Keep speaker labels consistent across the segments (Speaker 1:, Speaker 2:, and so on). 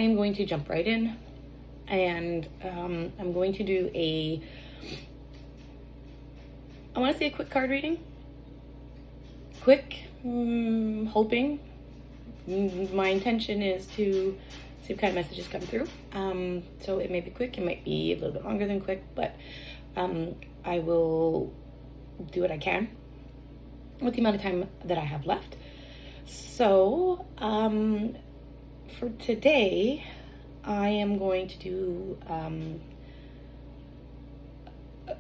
Speaker 1: am going to jump right in, and I'm going to do I want to say a quick card reading. Quick, hoping. My intention is to see what kind of messages come through. So it may be quick, it might be a little bit longer than quick, but I will do what I can with the amount of time that I have left. So for today, I am going to do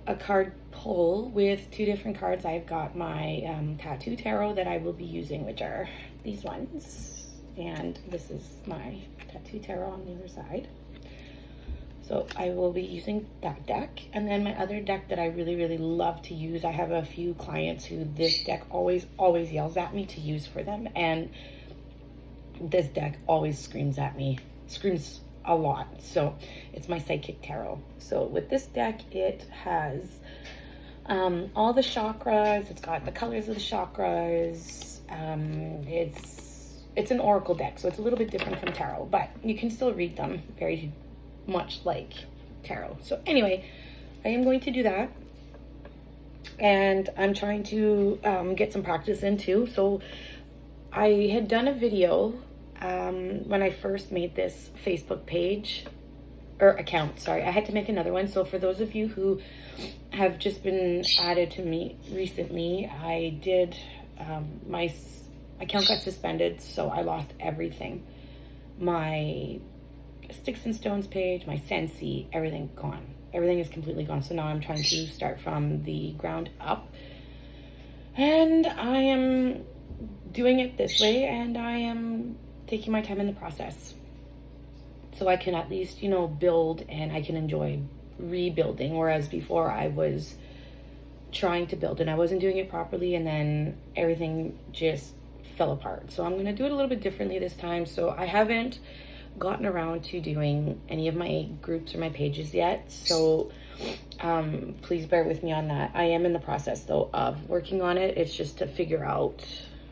Speaker 1: a card pull with two different cards. I've got my tattoo tarot that I will be using, which are these ones, and this is my tattoo tarot on the other side. So I will be using that deck, and then my other deck that I really love to use. I have a few clients who this deck always yells at me to use for them, and this deck always screams a lot. So it's my Psychic Tarot. So with this deck, it has all the chakras. It's got the colors of the chakras. It's an oracle deck, so it's a little bit different from tarot, but you can still read them very much like tarot. So anyway, I am going to do that, and I'm trying to get some practice in too. So I had done a video when I first made this Facebook page or account. Sorry, I had to make another one. So for those of you who have just been added to me recently, I did my account got suspended, so I lost everything. My Sticks and Stones page, my Scentsy, everything gone. Everything is completely gone. So now I'm trying to start from the ground up, and I am doing it this way, and I am taking my time in the process so I can at least, you know, build, and I can enjoy rebuilding. Whereas before I was trying to build and I wasn't doing it properly, and then everything just fell apart. So I'm going to do it a little bit differently this time. So I haven't gotten around to doing any of my groups or my pages yet, so please bear with me on that. I am in the process though of working on it. It's just to figure out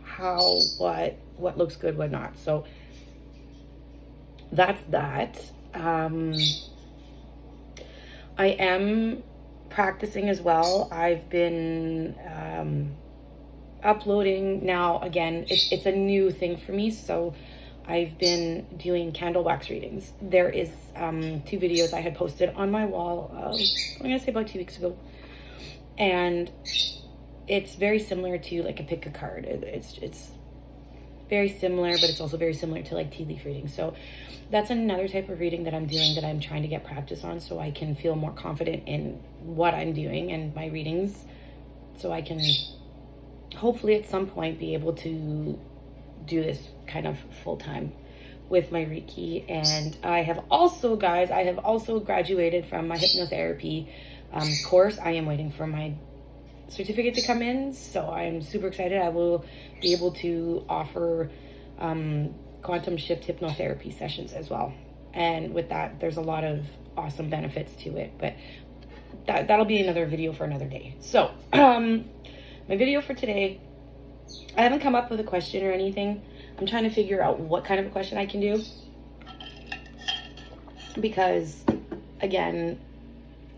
Speaker 1: how, what looks good, what not. So that's that. I am practicing as well. I've been uploading now. Again, it's a new thing for me, so I've been doing candle wax readings. There is 2 videos I had posted on my wall, I'm gonna say about 2 weeks ago, and it's very similar to like a pick a card. It's very similar, but it's also very similar to like tea leaf reading. So that's another type of reading that I'm doing, that I'm trying to get practice on, so I can feel more confident in what I'm doing and my readings, so I can hopefully at some point be able to do this kind of full-time with my Reiki. And I have also, guys, I have also graduated from my hypnotherapy course. I am waiting for my certificate to come in, so I'm super excited. I will be able to offer quantum shift hypnotherapy sessions as well, and with that there's a lot of awesome benefits to it, but that'll be another video for another day. So my video for today, I haven't come up with a question or anything. I'm trying to figure out what kind of a question I can do, because again,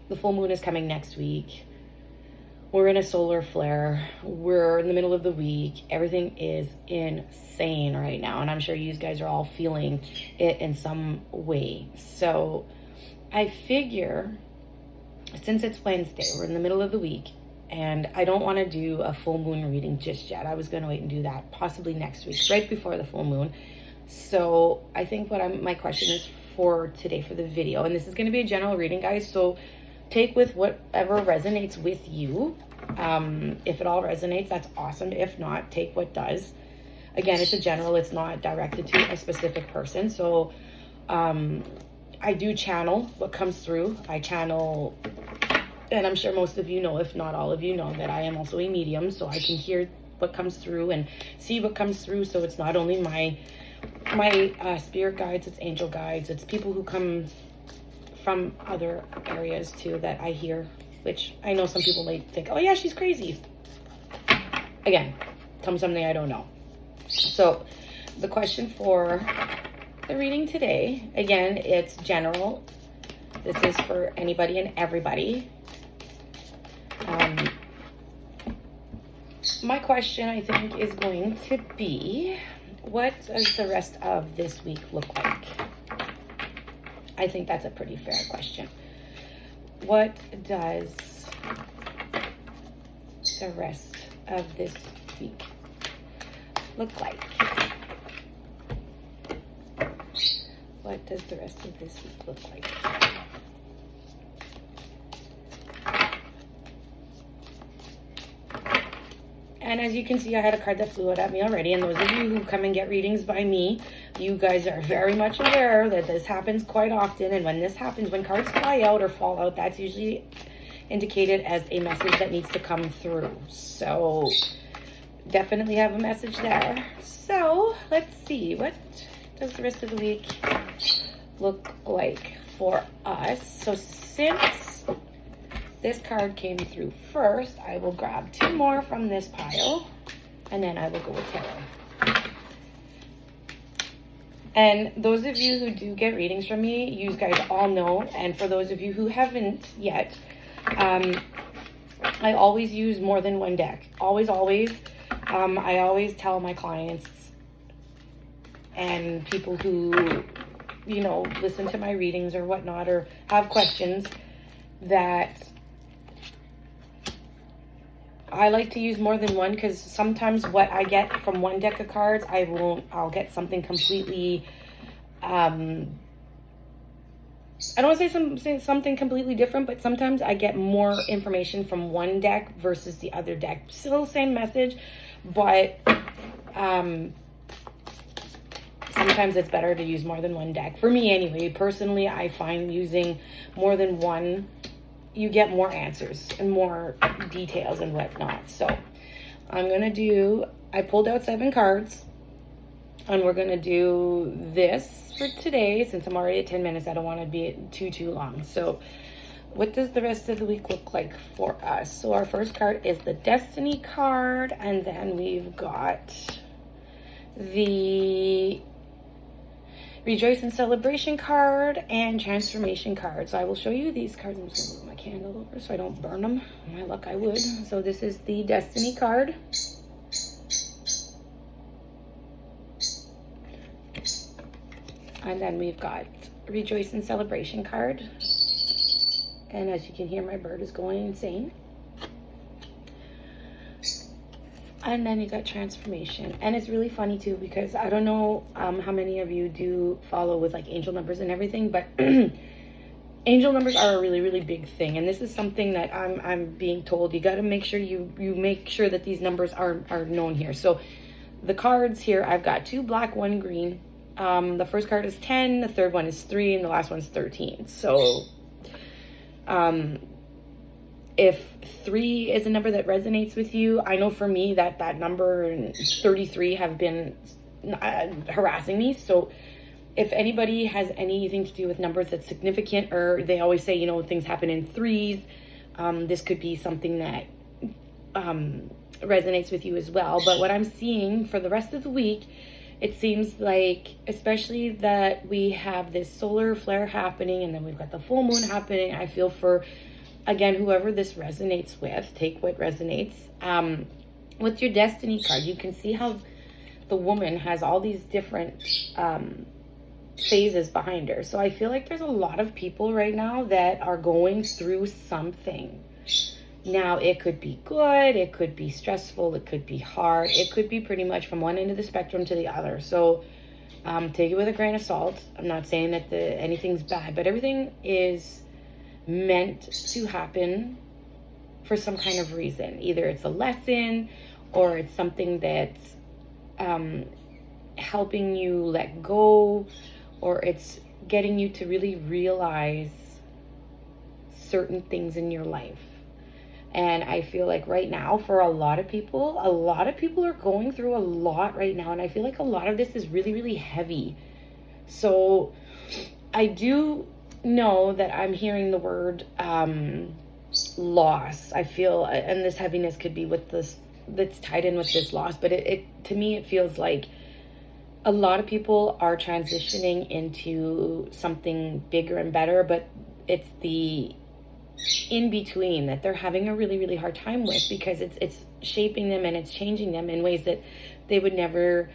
Speaker 1: the full moon is coming next week. We're in a solar flare. We're in the middle of the week. Everything is insane right now, and I'm sure you guys are all feeling it in some way. So I figure, since it's Wednesday, we're in the middle of the week, and I don't want to do a full moon reading just yet. I was going to wait and do that possibly next week, right before the full moon. So I think my question is for today for the video, and this is going to be a general reading, guys, so take with whatever resonates with you. If it all resonates, that's awesome. If not, take what does. Again, it's a general, it's not directed to a specific person. So I do channel what comes through. I channel, and I'm sure most of you know, if not all of you know, that I am also a medium, so I can hear what comes through and see what comes through. So it's not only my spirit guides, it's angel guides, it's people who come from other areas too that I hear, which I know some people might think, oh yeah, she's crazy. Again, tell me something I don't know. So the question for the reading today, again, it's general. This is for anybody and everybody. My question, I think, is going to be, what does the rest of this week look like? I think that's a pretty fair question. What does the rest of this week look like? What does the rest of this week look like? And as you can see, I had a card that flew out at me already. And those of you who come and get readings by me, you guys are very much aware that this happens quite often. And when this happens, when cards fly out or fall out, that's usually indicated as a message that needs to come through. So definitely have a message there. So let's see, what does the rest of the week look like for us? So since this card came through first, I will grab 2 more from this pile, and then I will go with tarot. And those of you who do get readings from me, you guys all know, and for those of you who haven't yet, I always use more than one deck. Always. I always tell my clients and people who, you know, listen to my readings or whatnot, or have questions, that I like to use more than one, because sometimes what I get from one deck of cards, I'll get something completely, I don't want to say something completely different, but sometimes I get more information from one deck versus the other deck. Still same message, but sometimes it's better to use more than one deck. For me anyway, personally, I find using more than one, you get more answers and more details and whatnot. So I'm going to do, I pulled out 7 cards, and we're going to do this for today. Since I'm already at 10 minutes, I don't want to be too long. So what does the rest of the week look like for us? So our first card is the Destiny card, and then we've got the Rejoice and Celebration card and Transformation card. So I will show you these cards. I'm just going to move my candle over so I don't burn them. My luck, I would. So this is the Destiny card. And then we've got Rejoice and Celebration card. And as you can hear, my bird is going insane. And then you got Transformation. And it's really funny too, because I don't know how many of you do follow with like angel numbers and everything, but angel numbers are a really big thing. And this is something that I'm being told, you got to make sure you make sure that these numbers are known here. So the cards here, I've got 2 black, 1 green. The first card is 10, the third one is 3, and the last one's 13. So if 3 is a number that resonates with you, I know for me that number and 33 have been harassing me. So if anybody has anything to do with numbers that's significant, or they always say, you know, things happen in 3s, this could be something that resonates with you as well. But what I'm seeing for the rest of the week, it seems like, especially that we have this solar flare happening, and then we've got the full moon happening. I feel for, again, whoever this resonates with, take what resonates. With your Destiny card, you can see how the woman has all these different phases behind her. So I feel like there's a lot of people right now that are going through something. Now, it could be good, it could be stressful, it could be hard, it could be pretty much from one end of the spectrum to the other. So take it with a grain of salt. I'm not saying that anything's bad, but everything is meant to happen for some kind of reason. Either it's a lesson, or it's something that's helping you let go, or it's getting you to really realize certain things in your life. And I feel like right now, for a lot of people are going through a lot right now. And I feel like a lot of this is really heavy. So I do know that I'm hearing the word loss. I feel, and this heaviness could be with this, that's tied in with this loss. But it to me, it feels like a lot of people are transitioning into something bigger and better, but it's the in between that they're having a really, really hard time with, because it's shaping them and it's changing them in ways that they would never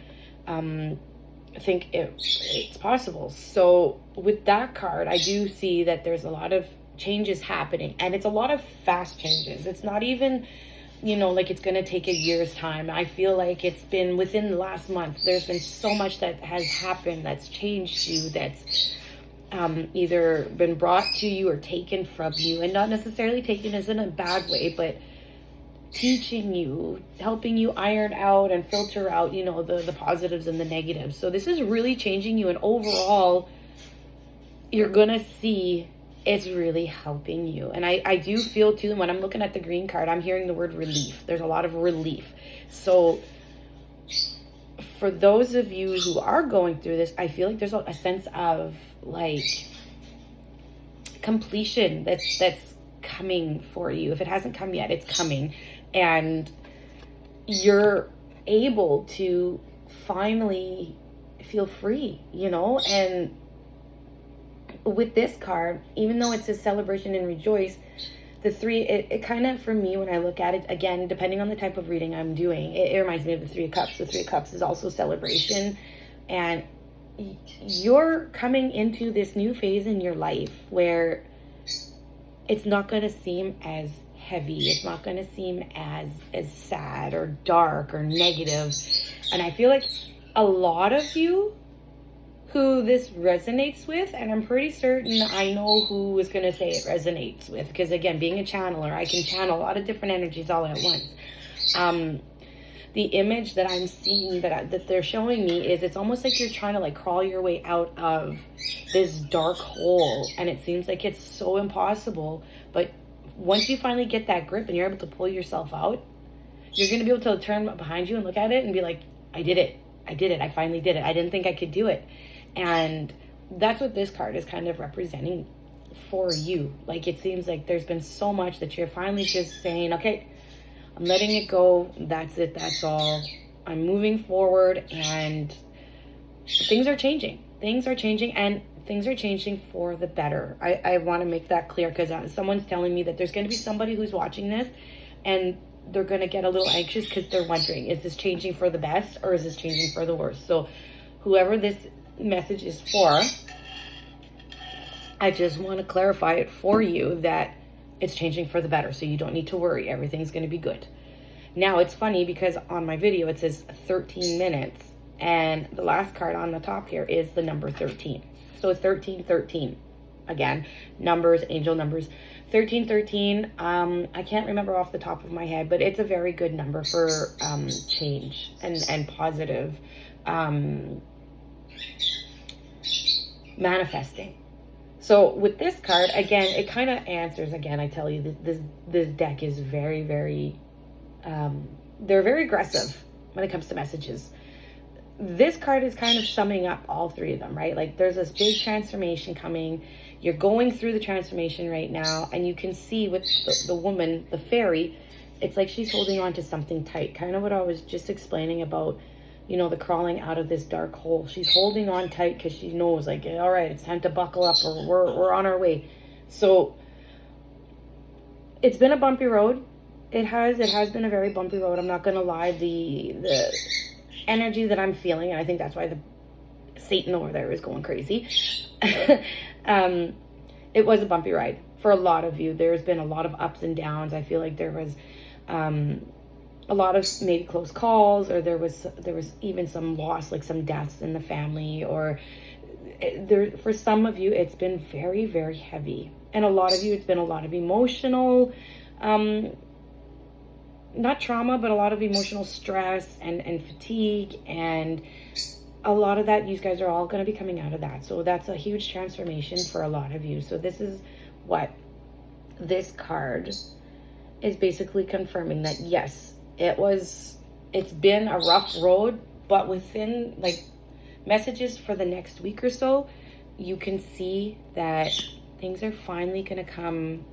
Speaker 1: think it's possible. So with that card, I do see that there's a lot of changes happening, and it's a lot of fast changes. It's not even, you know, like it's going to take a year's time. I feel like it's been within the last month. There's been so much that has happened that's changed you, that's either been brought to you or taken from you, and not necessarily taken as in a bad way, but teaching you, helping you iron out and filter out, you know, the positives and the negatives. So this is really changing you, and overall, you're going to see it's really helping you. And I do feel too, when I'm looking at the green card, I'm hearing the word relief. There's a lot of relief. So for those of you who are going through this, I feel like there's a sense of like completion that's coming for you. If it hasn't come yet, it's coming, and you're able to finally feel free, you know. And with this card, even though it says celebration and rejoice, the three, it kind of, for me, when I look at it, again, depending on the type of reading I'm doing, it reminds me of the Three of Cups. The Three of Cups is also celebration, and you're coming into this new phase in your life where it's not going to seem as heavy. It's not going to seem as sad or dark or negative. And I feel like a lot of you who this resonates with, and I'm pretty certain I know who is going to say it resonates with, because again, being a channeler, I can channel a lot of different energies all at once. The image that I'm seeing that they're showing me is, it's almost like you're trying to like crawl your way out of this dark hole, and it seems like it's so impossible, but once you finally get that grip and you're able to pull yourself out, you're going to be able to turn behind you and look at it and be like, I did it, I finally did it, I didn't think I could do it. And that's what this card is kind of representing for you. Like, it seems like there's been so much that you're finally just saying, okay, I'm letting it go. That's it. That's all. I'm moving forward, and things are changing. Things are changing, and things are changing for the better. I want to make that clear, because someone's telling me that there's going to be somebody who's watching this, and they're going to get a little anxious because they're wondering, is this changing for the best or is this changing for the worst? So whoever this message is for, I just want to clarify it for you that it's changing for the better, so you don't need to worry. Everything's going to be good. Now, it's funny because on my video it says 13 minutes, and the last card on the top here is the number 13. So 1313, again, numbers, angel numbers. 1313, I can't remember off the top of my head, but it's a very good number for change and positive manifesting. So with this card, again, it kind of answers, again, I tell you, this deck is very, very, they're very aggressive when it comes to messages. This card is kind of summing up all three of them, right? Like, there's this big transformation coming. You're going through the transformation right now, and you can see with the woman, the fairy, it's like she's holding on to something tight. Kind of what I was just explaining about, you know, the crawling out of this dark hole. She's holding on tight because she knows, like, all right, it's time to buckle up, or we're on our way. So it's been a bumpy road. It has been a very bumpy road. I'm not going to lie. The energy that I'm feeling, and I think that's why the Satan over there is going crazy. It was a bumpy ride for a lot of you. There's been a lot of ups and downs. I feel like there was a lot of maybe close calls, or there was even some loss, like some deaths in the family, or there, for some of you, it's been very, very heavy. And a lot of you, it's been a lot of emotional, not trauma, but a lot of emotional stress and fatigue, and a lot of that, you guys are all going to be coming out of that. So that's a huge transformation for a lot of you. So this is what this card is basically confirming, that yes, it's been a rough road, but within, like, messages for the next week or so, you can see that things are finally going to come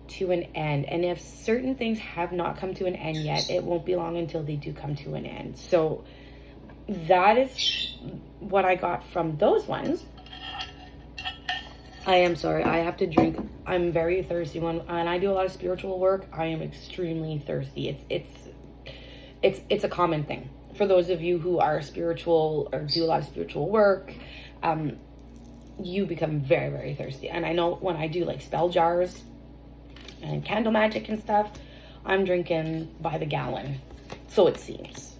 Speaker 1: to an end. And if certain things have not come to an end yet, it won't be long until they do come to an end. So that is what I got from those ones. I am sorry, I have to drink. I'm very thirsty when I do a lot of spiritual work. I am extremely thirsty. It's a common thing for those of you who are spiritual or do a lot of spiritual work. You become very, very thirsty. And I know when I do like spell jars and candle magic and stuff, I'm drinking by the gallon. So it seems.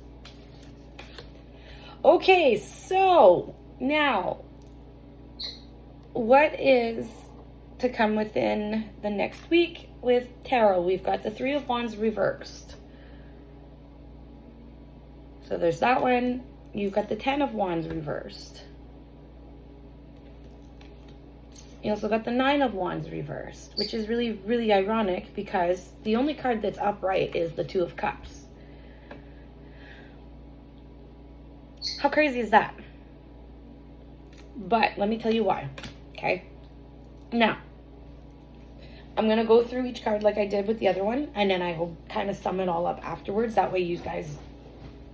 Speaker 1: Okay, so now, what is to come within the next week with tarot? We've got the Three of Wands reversed. So there's that one. You've got the Ten of Wands reversed. You also got the Nine of Wands reversed, which is really, really ironic because the only card that's upright is the Two of Cups. How crazy is that? But let me tell you why, okay? Now, I'm going to go through each card like I did with the other one, and then I will kind of sum it all up afterwards. That way you guys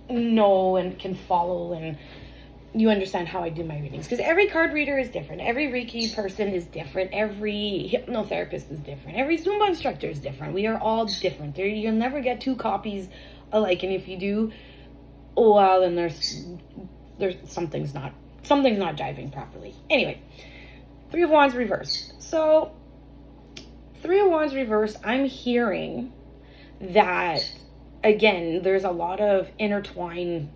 Speaker 1: know and can follow and you understand how I do my readings. Because every card reader is different. Every Reiki person is different. Every hypnotherapist is different. Every Zumba instructor is different. We are all different. You'll never get two copies alike. And if you do, oh well, then there's something's not jiving properly. Anyway, Three of Wands reversed. So, Three of Wands reversed, I'm hearing that, again, there's a lot of intertwined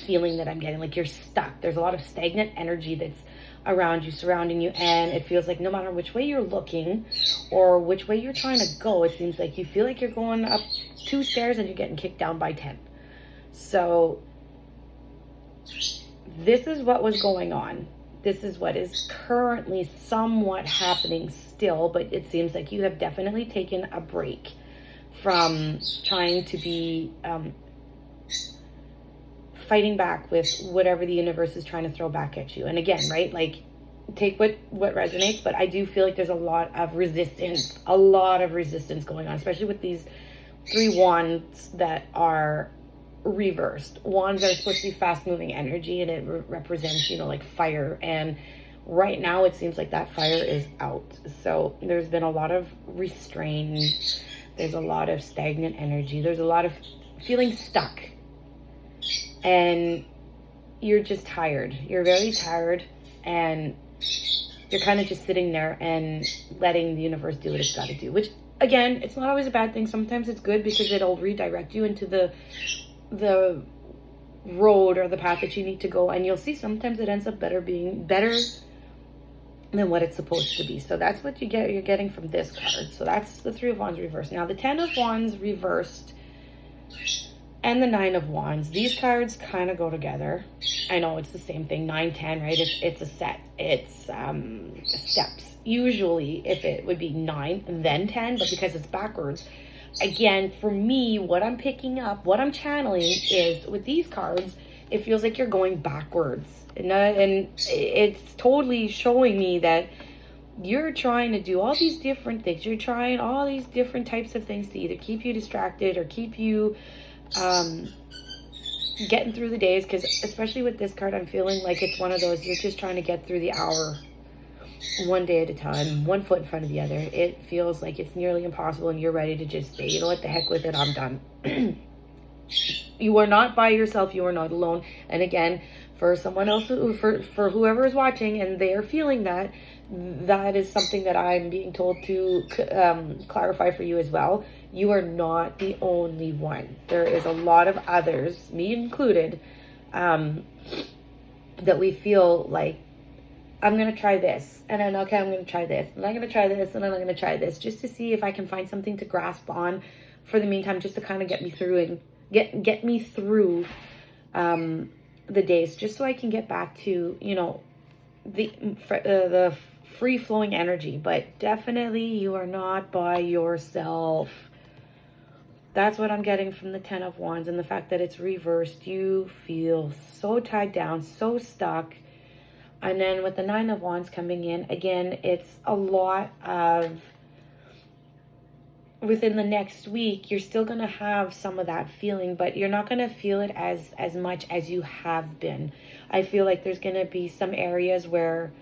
Speaker 1: feeling that I'm getting, like you're stuck. There's a lot of stagnant energy that's around you, surrounding you, and it feels like no matter which way you're looking or which way you're trying to go, it seems like you feel like you're going up 2 stairs and you're getting kicked down by 10. So this is what was going on. This is what is currently somewhat happening still, but it seems like you have definitely taken a break from trying to be fighting back with whatever the universe is trying to throw back at you. And again, right, like take what resonates, but I do feel like there's a lot of resistance going on, especially with these 3 wands that are reversed. Wands are supposed to be fast moving energy, and it represents, like fire, and right now it seems like that fire is out. So there's been a lot of restraint, there's a lot of stagnant energy, there's a lot of feeling stuck, and you're just tired. You're very tired, and you're kind of just sitting there and letting the universe do what it's got to do, which again, it's not always a bad thing. Sometimes it's good because it'll redirect you into the road or the path that you need to go, and you'll see sometimes it ends up being better than what it's supposed to be. So that's what you're getting from this card. So that's the Three of Wands reversed. Now the Ten of Wands reversed and the Nine of Wands, these cards kind of go together. I know it's the same thing, 9, 10, right? It's a set. It's steps. Usually if it would be 9 and then 10, but because it's backwards, again, for me, what I'm picking up, what I'm channeling is with these cards, it feels like you're going backwards. And it's totally showing me that you're trying to do all these different things. You're trying all these different types of things to either keep you distracted or keep you getting through the days. Because especially with this card, I'm feeling like it's one of those, you're just trying to get through the hour one day at a time, one foot in front of the other. It feels like it's nearly impossible, and you're ready to just say, you know what, the heck with it, I'm done. You are not by yourself. You are not alone. And again, for someone else, for whoever is watching and they are feeling that, that is something that I'm being told to clarify for you as well. You are not the only one. There is a lot of others, me included, that we feel like, I'm going to try this, and then, okay, I'm going to try this, and I'm going to try this, and then I'm going to try this, just to see if I can find something to grasp on for the meantime, just to kind of get me through and get me through the days, just so I can get back to, the free-flowing energy. But definitely you are not by yourself. That's what I'm getting from the Ten of Wands, and the fact that it's reversed. You feel so tied down, so stuck. And then with the Nine of Wands coming in, again, it's a lot of within the next week, you're still going to have some of that feeling, but you're not going to feel it as much as you have been. I feel like there's going to be some areas where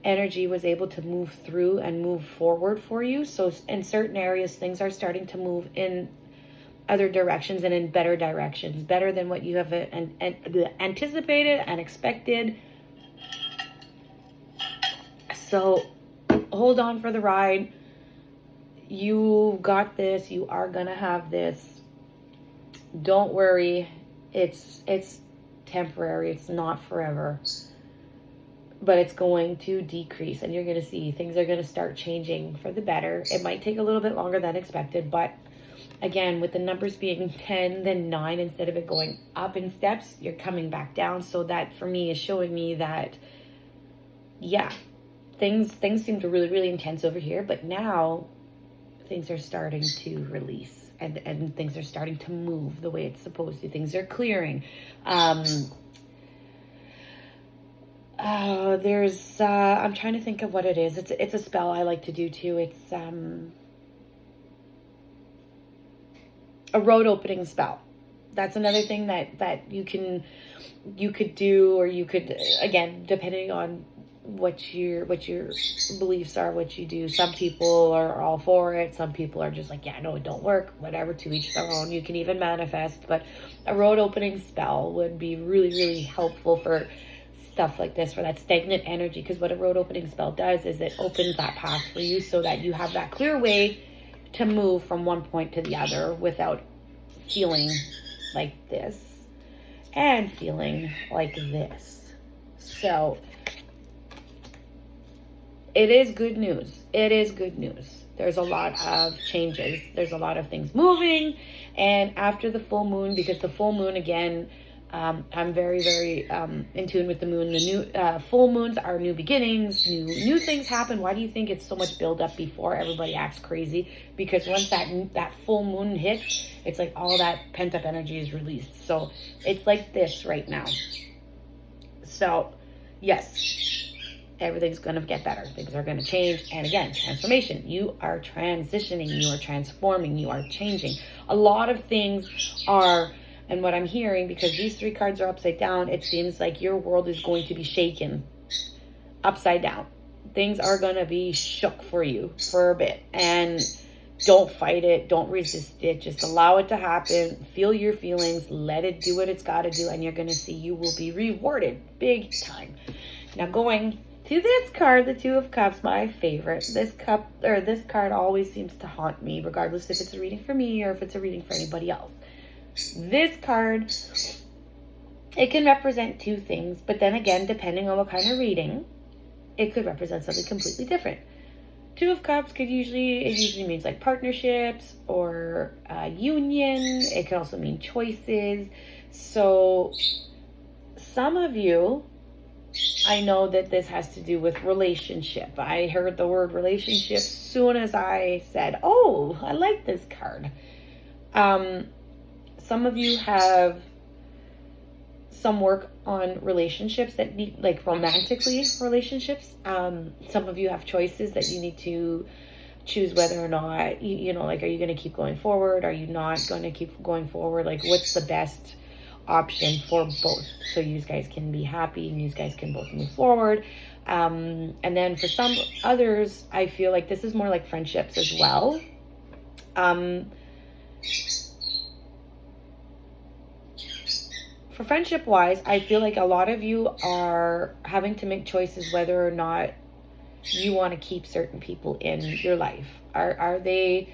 Speaker 1: energy was able to move through and move forward for you. So in certain areas, things are starting to move in other directions and in better directions, better than what you have anticipated and expected. So hold on for the ride. You got this. You are going to have this. Don't worry. It's temporary. It's not forever. But it's going to decrease, and you're going to see things are going to start changing for the better. It might take a little bit longer than expected, but again, with the numbers being 10, then 9, instead of it going up in steps, you're coming back down. So that for me is showing me that, yeah, things seem to really, really intense over here, but now things are starting to release, and things are starting to move the way it's supposed to. Things are clearing. I'm trying to think of what it is. It's a spell I like to do too. It's a road opening spell. That's another thing that you could do, or you could, again, depending on what your beliefs are, what you do. Some people are all for it. Some people are just like, yeah, no, it don't work. Whatever, to each their own. You can even manifest, but a road opening spell would be really, really helpful for stuff like this, for that stagnant energy. Because what a road opening spell does is it opens that path for you so that you have that clear way to move from one point to the other without feeling like this and feeling like this. So it is good news. It is good news. There's a lot of changes. There's a lot of things moving. And after the full moon, because the full moon, again, I'm very, very in tune with the moon. The new full moons are new beginnings, new things happen. Why do you think it's so much build up before everybody acts crazy? Because once that full moon hits, it's like all that pent up energy is released. So it's like this right now. So yes, everything's going to get better. Things are going to change. And again, transformation. You are transitioning. You are transforming. You are changing. A lot of things are. And what I'm hearing, because these 3 cards are upside down, it seems like your world is going to be shaken upside down. Things are going to be shook for you for a bit. And don't fight it. Don't resist it. Just allow it to happen. Feel your feelings. Let it do what it's got to do. And you're going to see you will be rewarded big time. Now going to this card, the 2 of Cups, my favorite. This card always seems to haunt me, regardless if it's a reading for me or if it's a reading for anybody else. This card, it can represent 2 things, but then again, depending on what kind of reading, it could represent something completely different. 2 of Cups it usually means like partnerships or union. It could also mean choices. So some of you, I know that this has to do with relationship. I heard the word relationship soon as I said, oh, I like this card. Some of you have some work on relationships that need, like romantically relationships. Some of you have choices that you need to choose whether or not, you know, like, are you going to keep going forward? Are you not going to keep going forward? Like, what's the best option for both? So you guys can be happy and you guys can both move forward. And then for some others, I feel like this is more like friendships as well. For friendship wise, I feel like a lot of you are having to make choices whether or not you want to keep certain people in your life. Are they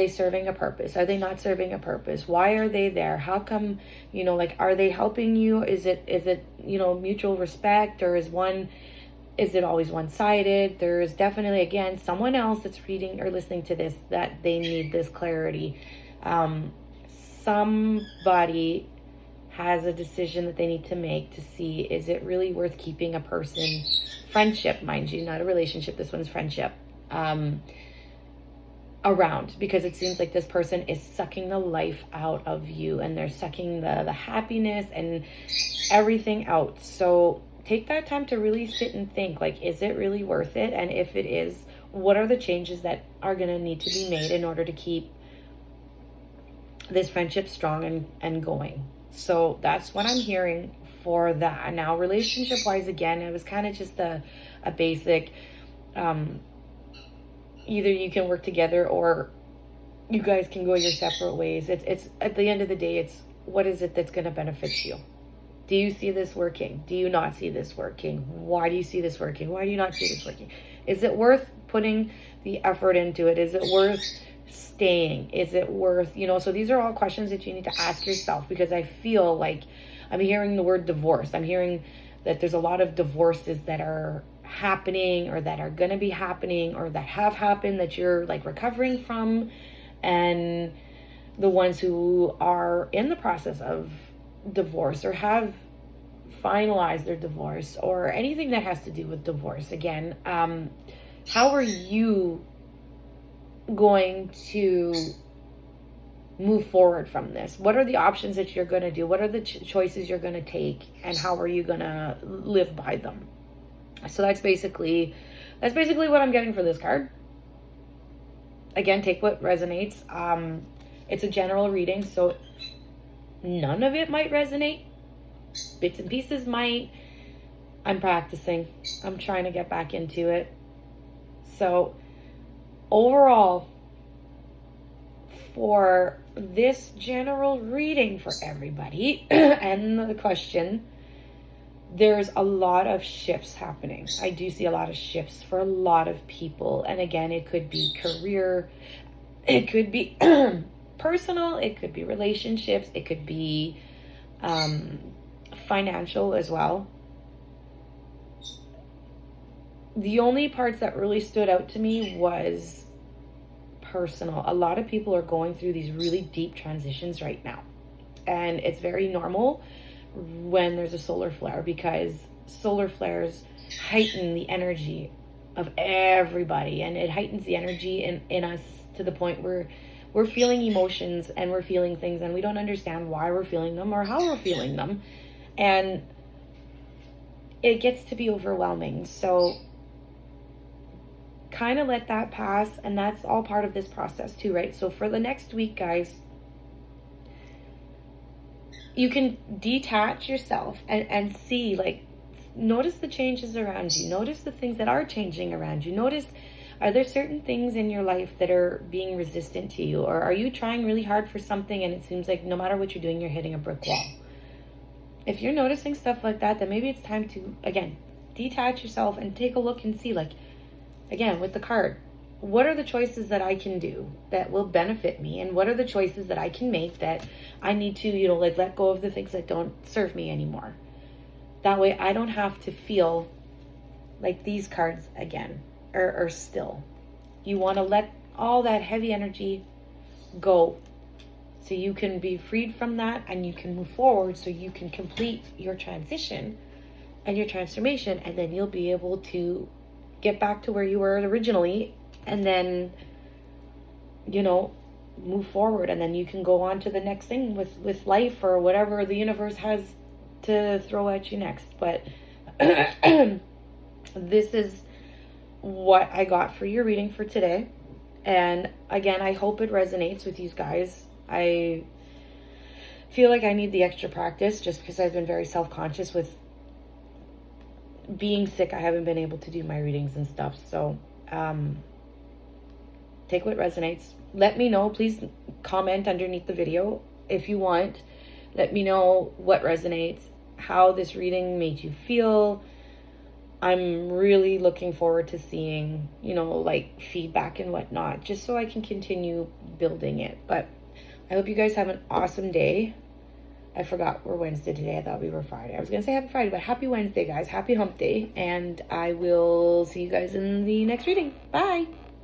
Speaker 1: serving a purpose? Are they not serving a purpose? Why are they there? How come, you know, like, are they helping you? Is it, you know, mutual respect, or is it always one-sided? There's definitely, again, someone else that's reading or listening to this that they need this clarity. Somebody has a decision that they need to make to see, is it really worth keeping a person, friendship, mind you, not a relationship, this one's friendship, around, because it seems like this person is sucking the life out of you, and they're sucking the happiness and everything out. So take that time to really sit and think, like, is it really worth it? And if it is, what are the changes that are going to need to be made in order to keep this friendship strong and going. So that's what I'm hearing for that. Now, relationship wise, again, it was kind of just a basic, either you can work together or you guys can go your separate ways. It's at the end of the day, it's what is it that's going to benefit you? Do you see this working? Do you not see this working? Why do you see this working? Why do you not see this working? Is it worth putting the effort into it? Is it worth staying? Is it worth, so these are all questions that you need to ask yourself, because I feel like I'm hearing the word divorce. I'm hearing that there's a lot of divorces that are happening or that are going to be happening or that have happened that you're like recovering from. And the ones who are in the process of divorce or have finalized their divorce or anything that has to do with divorce, again, how are you going to move forward from this? What are the options that you're going to do? What are the choices you're going to take, and how are you going to live by them? So that's basically what I'm getting for this card. Again, take what resonates. It's a general reading, so none of it might resonate. Bits and pieces might. I'm practicing. I'm trying to get back into it. So overall, for this general reading for everybody and the question, there's a lot of shifts happening. I do see a lot of shifts for a lot of people. And again, it could be career, it could be personal, it could be relationships, it could be financial as well. The only parts that really stood out to me was personal. A lot of people are going through these really deep transitions right now. And it's very normal when there's a solar flare, because solar flares heighten the energy of everybody, and it heightens the energy in us to the point where we're feeling emotions and we're feeling things and we don't understand why we're feeling them or how we're feeling them, and it gets to be overwhelming. So kind of let that pass, and that's all part of this process too, right? So for the next week, guys, you can detach yourself and see, like, notice the changes around you. Notice the things that are changing around you. Notice, are there certain things in your life that are being resistant to you? Or are you trying really hard for something and it seems like no matter what you're doing, you're hitting a brick wall? If you're noticing stuff like that, then maybe it's time to, again, detach yourself and take a look and see, like, again, with the card, what are the choices that I can do that will benefit me? And what are the choices that I can make that I need to, like, let go of the things that don't serve me anymore? That way I don't have to feel like these cards again are still. You want to let all that heavy energy go so you can be freed from that and you can move forward, so you can complete your transition and your transformation, and then you'll be able to get back to where you were originally, and then move forward, and then you can go on to the next thing with life or whatever the universe has to throw at you next. But this is what I got for your reading for today, and again, I hope it resonates with you guys. I feel like I need the extra practice just because I've been very self-conscious with being sick. I haven't been able to do my readings and stuff, so take what resonates. Let me know, please comment underneath the video if you want. Let me know what resonates, how this reading made you feel. I'm really looking forward to seeing, like, feedback and whatnot, just so I can continue building it. But I hope you guys have an awesome day. I forgot we're Wednesday today. I thought we were Friday. I was going to say happy Friday, but happy Wednesday, guys. Happy hump day. And I will see you guys in the next reading. Bye.